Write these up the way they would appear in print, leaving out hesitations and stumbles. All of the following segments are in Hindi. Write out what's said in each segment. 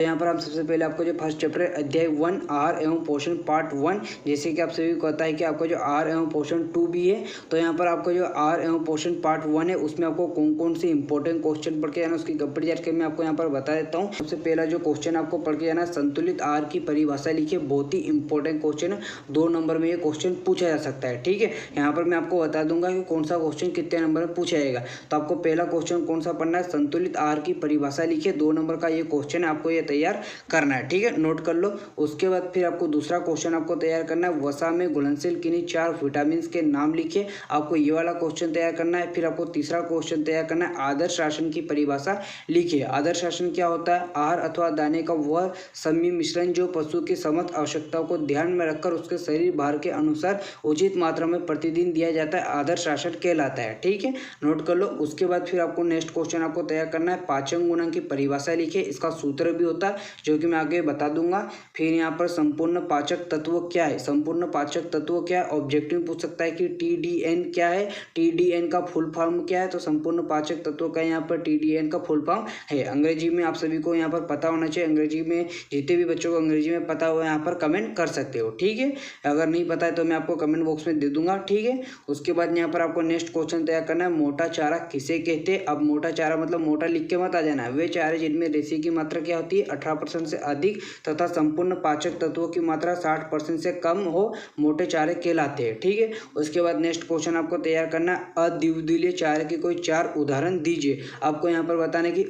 यहाँ पर हम सबसे पहले आपको जो फर्स्ट चैप्टर अध्याय 1 आहार एवं पोषण पार्ट 1, जैसे कि आप सभी को पता है कि आपको जो आहार एवं पोषण 2 भी है। तो यहाँ पर आपको जो आहार एवं पोषण पार्ट 1 है उसमें आपको कौन कौन से इंपॉर्टेंट क्वेश्चन पढ़ के जाना उसकी गप्पड़ जानकारी मैं आपको यहाँ पर बता देता हूँ। सबसे पहला जो क्वेश्चन आपको पढ़ के जाना, संतुलित आहार की परिभाषा लिखिए। बहुत ही इंपॉर्टेंट क्वेश्चन है, 2 नंबर में ये क्वेश्चन पूछा जा सकता है। ठीक है, यहाँ पर मैं आपको बता दूंगा कि कौन सा क्वेश्चन कितने नंबर में पूछा जाएगा। तो आपको पहला क्वेश्चन कौन सा पढ़ना है, संतुलित आहार की परिभाषा लिखिए। 2 नंबर का ये क्वेश्चन है, आपको ये तैयार करना है। ठीक है, नोट कर लो। उसके बाद फिर आपको दूसरा क्वेश्चन आपको तैयार करना है, वसा में घुलनशील किन्हीं 4 विटामिन के नाम लिखिए। आपको ये वाला क्वेश्चन तैयार करना है। फिर आपको तीसरा क्वेश्चन तैयार करना है, आदर्श राशन की परिभाषा लिखिए। आदर्श राशन क्या होता है, आहार अथवा दाने का वह समी मिश्रण जो पशु की समस्त आवश्यकताओं को ध्यान में रखकर उसके शरीर भार के अनुसार उचित मात्रा में प्रतिदिन दिया जाता है, आदर्श राशन कहलाता है। ठीक है, नोट कर लो। उसके बाद फिर आपको नेक्स्ट क्वेश्चन आपको तैयार करना है, पाचन गुणांक की परिभाषा लिखिए। इसका सूत्र भी होता है जो कि मैं आगे बता दूंगा। फिर यहाँ पर संपूर्ण पाचक तत्व क्या है, संपूर्ण पाचक तत्व क्या है, ऑब्जेक्टिव पूछ सकता है कि TDN क्या है, TDN का फुल फॉर्म क्या है। तो संपूर्ण पाचक तत्व का यहाँ पर TDN का फुल फॉर्म है। अंग्रेजी में आप सभी को यहाँ पर पता होना चाहिए। अंग्रेजी में जितने भी बच्चों को अंग्रेजी में पता हो यहाँ पर कमेंट कर सकते हो। ठीक है, अगर नहीं पता है तो मैं आपको कमेंट बॉक्स में दे दूंगा। ठीक है, उसके बाद यहाँ पर आपको नेक्स्ट क्वेश्चन तैयार करना है, मोटा चारा किसे कहते हैं। अब मोटा चारा मतलब मोटा लिख के मत आ जाना है, वे चारे जिनमें रेशे की मात्रा क्या होती है 18% से अधिक तथा संपूर्ण पाचक तत्वों की मात्रा 60% से कम हो, मोटे चारे कहलाते हैं। ठीक है, उसके बाद नेक्स्ट क्वेश्चन आपको तैयार करना है, अद्विदलीय चारे के कोई 4 उदाहरण दीजिए। आपको यहाँ पर बताना है कि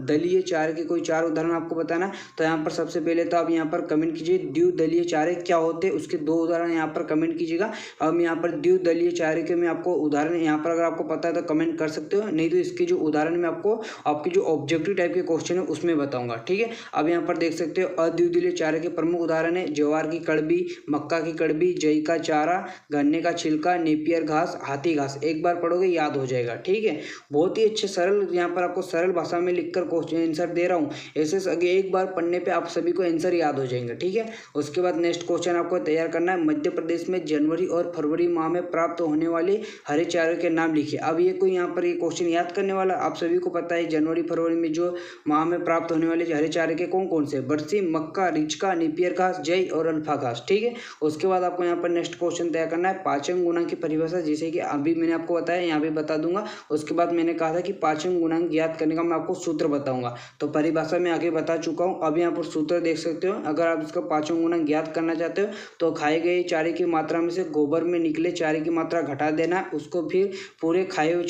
दलीय चारे के कोई 4 उदाहरण आपको बताना। तो यहाँ पर सबसे पहले तो आप यहाँ पर कमेंट कीजिए द्विदलीय चारे क्या होते हैं, उसके 2 उदाहरण यहाँ पर कमेंट कीजिएगा। अब यहाँ पर द्विदलीय चारे के मैं आपको उदाहरण यहाँ पर अगर आपको पता है तो कमेंट कर सकते हो, नहीं तो इसके जो उदाहरण मैं आपको आपके जो ऑब्जेक्टिव टाइप के क्वेश्चन है उसमें बताऊंगा। ठीक है, अब यहाँ पर देख सकते हो अद्विदलीय चारे के प्रमुख उदाहरण है, ज्वार की कड़बी, मक्का की कड़बी, जई का चारा, गन्ने का छिलका, नेपियर घास, हाथी घास। एक बार पढ़ोगे याद हो जाएगा। ठीक है, बहुत ही अच्छे सरल, यहाँ पर आपको सरल भाषा में लिखकर क्वेश्चन आंसर दे रहा हूँ। ऐसे एक बार पढ़ने पे आप सभी को आंसर याद हो जाएंगे। ठीक है, उसके बाद नेक्स्ट क्वेश्चन आपको तैयार करना है, मध्य प्रदेश में जनवरी और फरवरी माह में प्राप्त होने वाले हरे चारे के नाम लिखिए। अब ये कोई यहाँ पर ये क्वेश्चन याद करने वाला, आप सभी को पता है जनवरी फरवरी में जो माह में प्राप्त होने वाले हरे चारे के कौन कौन से, बरसी, मक्का, रिचका, नेपियर घास, जई और अल्फा घास। ठीक है, उसके बाद आपको यहाँ पर नेक्स्ट क्वेश्चन तैयार करना है, पाचन गुणांक की परिभाषा, जैसे कि अभी मैंने आपको बताया यहाँ भी बता दूंगा। उसके बाद मैंने कहा था कि पाचन गुणांक ज्ञात करने का मैं आपको सूत्र बताऊंगा, तो परिभाषा में आगे बता चुका हूँ। अब यहाँ पर सूत्र देख सकते हो। अगर आप इसका पाचन गुणांक ज्ञात करना चाहते हो तो खाए गए चारे की मात्रा में से गोबर में निकले चारे की मात्रा घटा देना, उसको फिर पूरे खाए हुए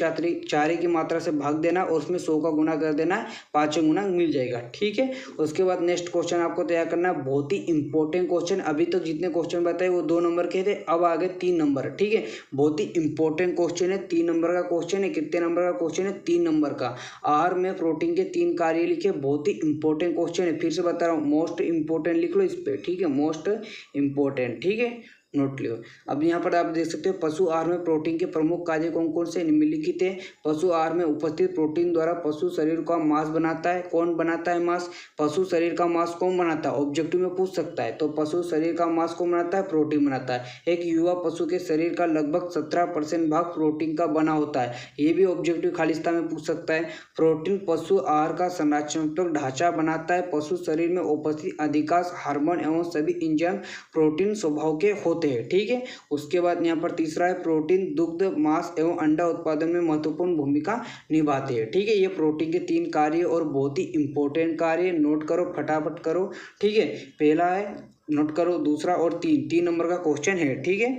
चारे की मात्रा से भाग देना और उसमें 100 का गुना कर देना, पाचन गुणांक मिल जाएगा। ठीक है, उसके बाद नेक्स्ट क्वेश्चन आपको तैयार करना है, बहुत ही इंपॉर्टेंट क्वेश्चन। अभी तक जितने क्वेश्चन बताए वो 2 नंबर के थे, अब आगे 3 नंबर। ठीक है, बहुत ही इंपॉर्टेंट क्वेश्चन है, 3 नंबर का क्वेश्चन है। कितने नंबर का क्वेश्चन है, 3 नंबर का। आहार में प्रोटीन के 3 कार्य लिखे, बहुत ही इंपॉर्टेंट क्वेश्चन है। फिर से बता रहा हूँ, मोस्ट इंपॉर्टेंट लिख लो इस पे। ठीक है, मोस्ट इंपॉर्टेंट। ठीक है, नोट लियो। अब यहाँ पर आप देख सकते हो, पशु आहार में प्रोटीन के प्रमुख कार्य कौन कौन से निम्नलिखित है। पशु आहार में उपस्थित प्रोटीन द्वारा पशु शरीर का मांस बनाता है। कौन बनाता है मांस, पशु शरीर का मांस कौन बनाता है, ऑब्जेक्टिव में पूछ सकता है। तो पशु शरीर का मांस कौन बनाता है, प्रोटीन बनाता है। एक युवा पशु के शरीर का लगभग 17% भाग प्रोटीन का बना होता है, ये भी ऑब्जेक्टिव खालिस्ता में पूछ सकता है। प्रोटीन पशु आहार का संरचनात्मक ढांचा बनाता है। पशु शरीर में उपस्थित अधिकांश हार्मोन एवं सभी एंजाइम प्रोटीन स्वभाव के होते हैं। ठीक है, उसके बाद यहाँ पर तीसरा है, प्रोटीन दुग्ध, मांस एवं अंडा उत्पादन में महत्वपूर्ण भूमिका निभाते हैं। ठीक है, ये प्रोटीन के 3 कार्य और बहुत ही इंपॉर्टेंट कार्य, नोट करो, फटाफट करो। ठीक है, पहला है नोट करो, दूसरा और 3 नंबर का क्वेश्चन है। ठीक है,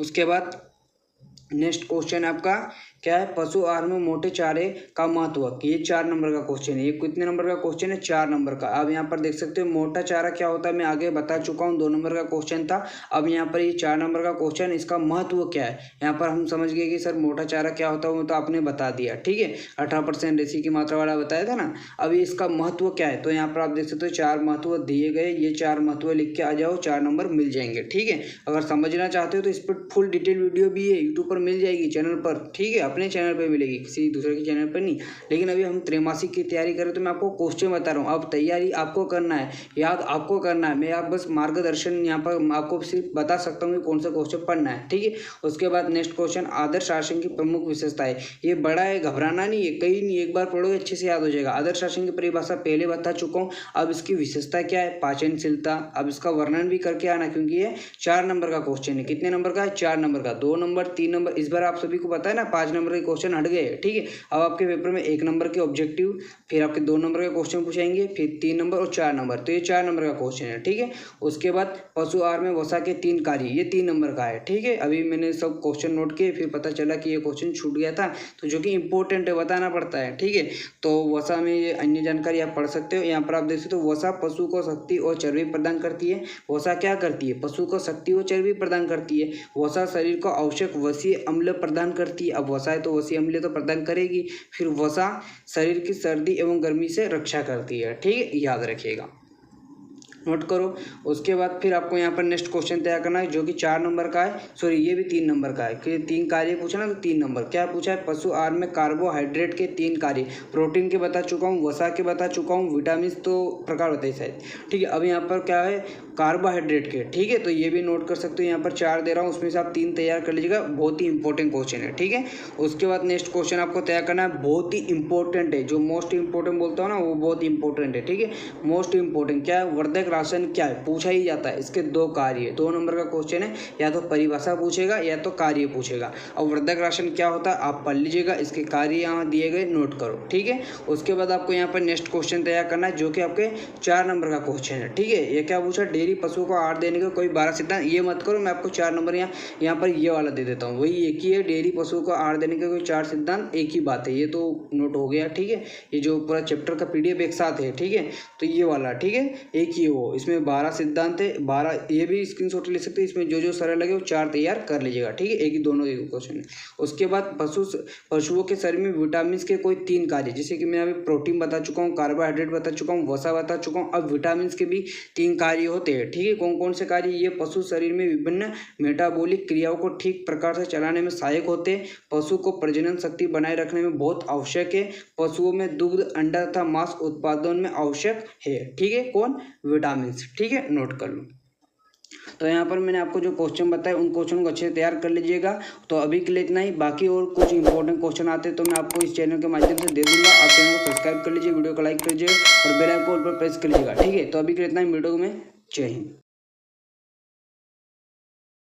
उसके बाद नेक्स्ट क्वेश्चन आपका क्या है, पशु आहार में मोटे चारे का महत्व, ये 4 नंबर का क्वेश्चन है। ये कितने नंबर का क्वेश्चन है, 4 नंबर का। अब यहाँ पर देख सकते हो मोटा चारा क्या होता है, मैं आगे बता चुका हूँ, 2 नंबर का क्वेश्चन था। अब यहाँ पर ये 4 नंबर का क्वेश्चन, इसका महत्व क्या है। यहाँ पर हम समझ गए कि सर मोटा चारा क्या होता है, वो तो आपने बता दिया। ठीक है, 18% रेशे की मात्रा वाला बताया था ना। अब इसका महत्व क्या है, तो यहाँ पर आप देख सकते हो 4 महत्व दिए गए, ये 4 महत्व लिख के आ जाओ, 4 नंबर मिल जाएंगे। ठीक है, अगर समझना चाहते हो तो इस पर फुल डिटेल वीडियो भी है, यूट्यूब पर मिल जाएगी चैनल पर। ठीक है, अपने चैनल पर मिलेगी, किसी दूसरे के चैनल पर नहीं। लेकिन अभी हम त्रैमासिक की तैयारी करें तो मैं आपको क्वेश्चन बता रहा हूँ। अब तैयारी आपको करना है, याद आपको करना है, मैं आप बस मार्गदर्शन यहाँ पर आपको सिर्फ बता सकता हूँ कि कौन सा क्वेश्चन पढ़ना है, ठीक है। उसके बाद नेक्स्ट क्वेश्चन, आदर्श शासन की प्रमुख विशेषताएं। ये बड़ा है, घबराना नहीं है, कहीं नहीं, एक बार पढ़ोगे अच्छे से याद हो जाएगा। आदर्श शासन की परिभाषा पहले बता चुका हूँ। अब इसकी विशेषता क्या है, पाचनशीलता। अब इसका वर्णन भी करके आना, क्योंकि ये 4 नंबर का क्वेश्चन है। कितने नंबर का है, 4 नंबर का। 2 नंबर, 3 नंबर, इस बार आप सभी को पता है ना, 5 नंबर के क्वेश्चन हट गए, ठीक है। अब आपके पेपर में 1 नंबर के ऑब्जेक्टिव, फिर आपके 2 नंबर के क्वेश्चन पूछेंगे, फिर 3 नंबर और 4 नंबर, तो ये 4 नंबर का क्वेश्चन है, ठीक है। उसके बाद पशु आहार में वसा के 3 कार्य, ये 3 नंबर का है, ठीक है। अभी मैंने सब क्वेश्चन नोट किए, फिर पता चला कि ये क्वेश्चन छूट गया था, तो जो कि इंपॉर्टेंट है, बताना पड़ता है, ठीक है। तो वसा में ये अन्य जानकारी आप पढ़ सकते हो। यहाँ पर आप देख सकते हो, वसा पशु को शक्ति और चर्बी प्रदान करती है। वसा क्या करती है, पशु को शक्ति और चर्बी प्रदान करती है। वसा शरीर को आवश्यक वसीय अम्ल प्रदान करती है। अब वसा है तो वसीय अम्ल तो प्रदान करेगी। फिर वसा शरीर की सर्दी एवं गर्मी से रक्षा करती है, ठीक है, याद रखिएगा, नोट करो। उसके बाद फिर आपको यहाँ पर नेक्स्ट क्वेश्चन तैयार करना है, जो कि 4 नंबर का है, सॉरी ये भी 3 नंबर का है, कि 3 कार्य पूछा ना, तो 3 नंबर क्या पूछा है, पशु आहार में कार्बोहाइड्रेट के 3 कार्य। प्रोटीन के बता चुका हूँ, वसा के बता चुका हूँ, विटामिन तो प्रकार होते हैं शायद, ठीक है। अब यहाँ पर क्या है, कार्बोहाइड्रेट के, ठीक है, तो ये भी नोट कर सकते हो। यहाँ पर 4 दे रहा हूँ, उसमें से आप 3 तैयार कर लीजिएगा, बहुत ही इंपॉर्टेंट क्वेश्चन है, ठीक है। उसके बाद नेक्स्ट क्वेश्चन आपको तैयार करना है, बहुत ही इंपॉर्टेंट है, जो मोस्ट इंपॉर्टेंट बोलता हूँ ना, वो बहुत इंपॉर्टेंट है, ठीक है। मोस्ट इंपॉर्टेंट क्या है, वर्धक राशन क्या है, पूछा ही जाता है। इसके 2 कार्य, 2 नंबर का क्वेश्चन है, या तो परिभाषा पूछेगा या तो कार्य पूछेगा। अब वर्धक राशन क्या होता है आप पढ़ लीजिएगा, इसके कार्य यहाँ दिए गए, नोट करो, ठीक है। उसके बाद आपको यहाँ पर नेक्स्ट क्वेश्चन तैयार करना है, जो कि आपके 4 नंबर का क्वेश्चन है, ठीक है। ये क्या पूछा, डेयरी पशुओं को आहार देने के कोई 12 सिद्धांत। ये मत करो, मैं आपको 4 नंबर यहाँ पर ये वाला दे देता हूँ, वही एक ही है, डेयरी पशुओं को आहार देने के कोई 4 सिद्धांत, एक ही बात है, ये तो नोट हो गया, ठीक है। ये जो पूरा चैप्टर का PDF एक साथ है, ठीक है, तो ये वाला, ठीक है, एक ही हो, इसमें 12 सिद्धांत है, 12, ये भी स्क्रीनशॉट ले सकते हैं। इसमें जो जो सरल लगे वो 4 तैयार कर लीजिएगा, ठीक है, एक ही दोनों एक क्वेश्चन है। उसके बाद पशुओं के शरीर में विटामिन के कोई 3 कार्य, जैसे कि मैं अभी प्रोटीन बता चुका हूँ, कार्बोहाइड्रेट बता चुका हूँ, वसा बता चुका हूँ। अब विटामिन के भी 3 कार्य होते हैं, ठीक है। कौन कौन से कार्य, ये पशु शरीर में विभिन्न मेटाबॉलिक क्रियाओं को ठीक प्रकार से चलाने में सहायक होते हैं। पशु को प्रजनन शक्ति बनाए रखने में बहुत आवश्यक है। पशुओं में दुग्ध, अंडा तथा मांस उत्पादन में आवश्यक है, ठीक है, कौन, विटामिन, ठीक है, नोट कर लो। तो यहाँ पर मैंने आपको जो क्वेश्चन बताया, उन क्वेश्चन को अच्छे से तैयार कर लीजिएगा। तो अभी के लिए इतना ही, बाकी और कुछ इंपॉर्टेंट क्वेश्चन आते हैं तो मैं आपको इस चैनल के माध्यम से दे दूंगा। आप चैनल को सब्सक्राइब कर लीजिए, वीडियो को लाइक कर लीजिए और बेल आइकन पर प्रेस कर लीजिएगा, ठीक है। तो अभी के लिए इतना ही, वीडियो में जय हिंद।